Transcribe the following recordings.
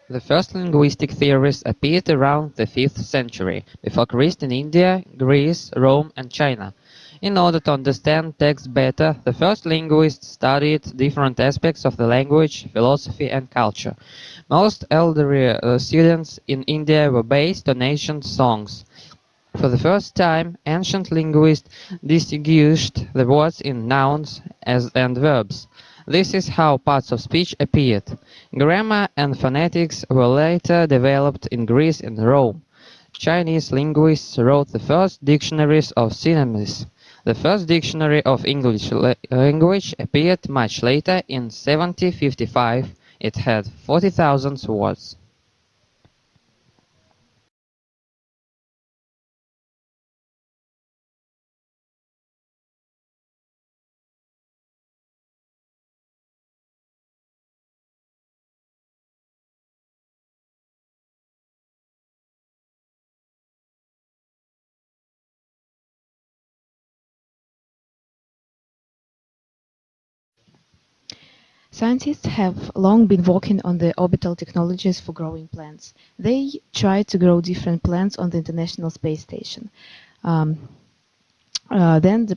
The first linguistic theories appeared around the 5th century, before Christ in India, Greece, Rome and China. In order to understand text better, the first linguists studied different aspects of the language, philosophy and culture. Most elderly students in India were based on ancient songs. For the first time, ancient linguists distinguished the words in nouns and verbs. This is how parts of speech appeared. Grammar and phonetics were later developed in Greece and Rome. Chinese linguists wrote the first dictionaries of synonyms. The first dictionary of English language appeared much later in 1755. It had 40,000 words. Scientists have long been working on the orbital technologies for growing plants. They tried to grow different plants on the International Space Station. Um, when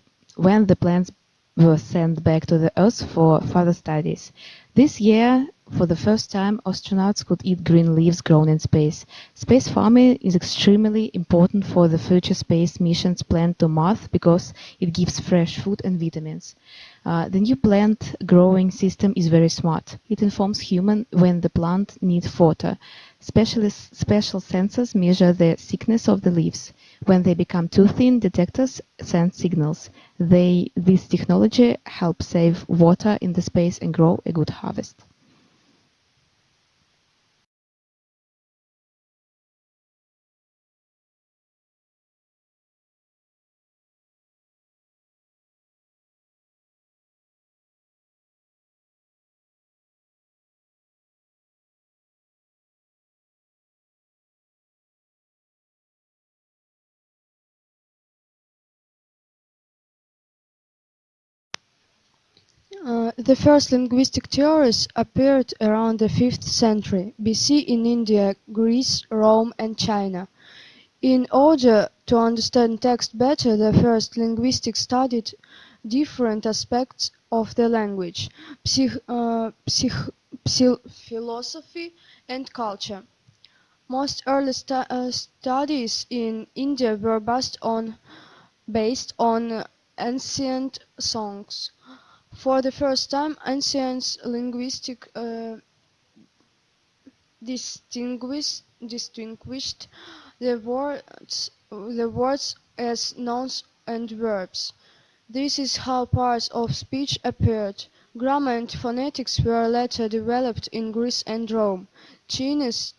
the plants were sent back to the Earth for further studies. This year, for the first time, astronauts could eat green leaves grown in space. Space farming is extremely important for the future space missions planned to Mars because it gives fresh food and vitamins. The new plant growing system is very smart. It informs human when the plant needs water. Special sensors measure the thickness of the leaves. When they become too thin, detectors send signals. This technology helps save water in the space and grow a good harvest. The first linguistic theories appeared around the 5th century BC in India, Greece, Rome and China. In order to understand text better, the first linguists studied different aspects of the language, philosophy and culture. Most early studies in India were based on ancient songs. For the first time, ancient linguistics distinguished the words as nouns and verbs. This is how parts of speech appeared. Grammar and phonetics were later developed in Greece and Rome. Chinese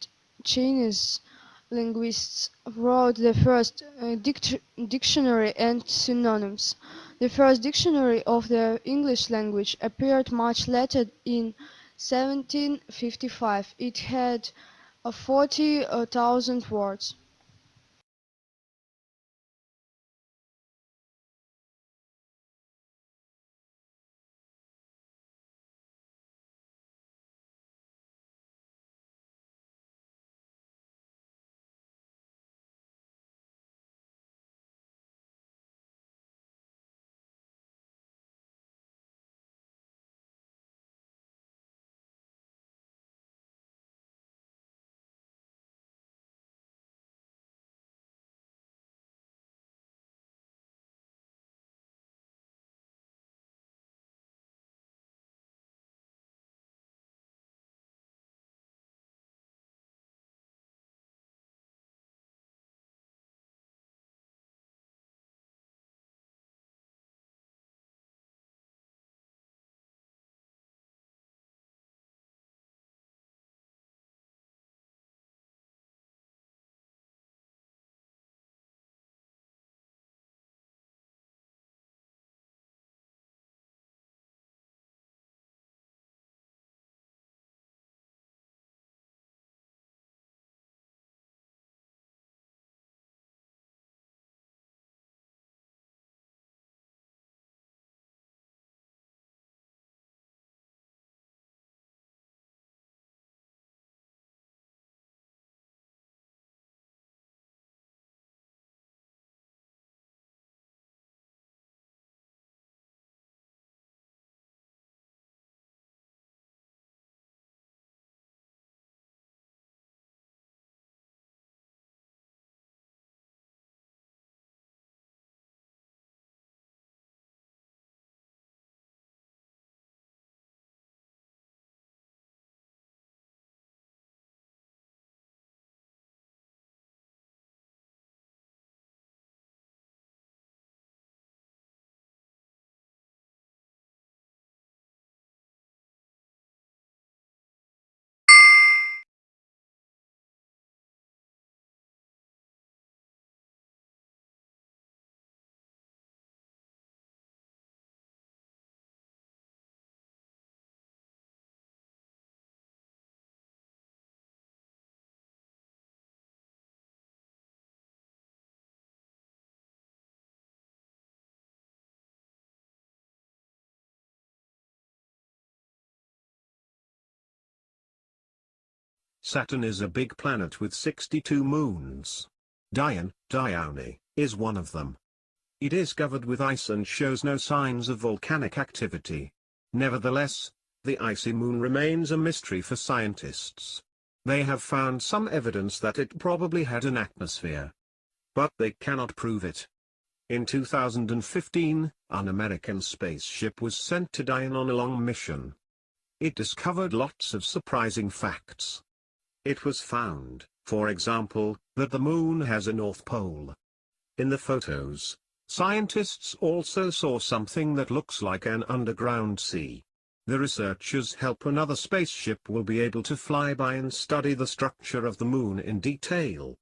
linguists wrote the first dictionary and synonyms. The first dictionary of the English language appeared much later in 1755. It had 40,000 words. Saturn is a big planet with 62 moons. Dione is one of them. It is covered with ice and shows no signs of volcanic activity. Nevertheless, the icy moon remains a mystery for scientists. They have found some evidence that it probably had an atmosphere, but they cannot prove it. In 2015, an American spaceship was sent to Dione on a long mission. It discovered lots of surprising facts. It was found, for example, that the moon has a north pole. In the photos, scientists also saw something that looks like an underground sea. The researchers hope another spaceship will be able to fly by and study the structure of the moon in detail.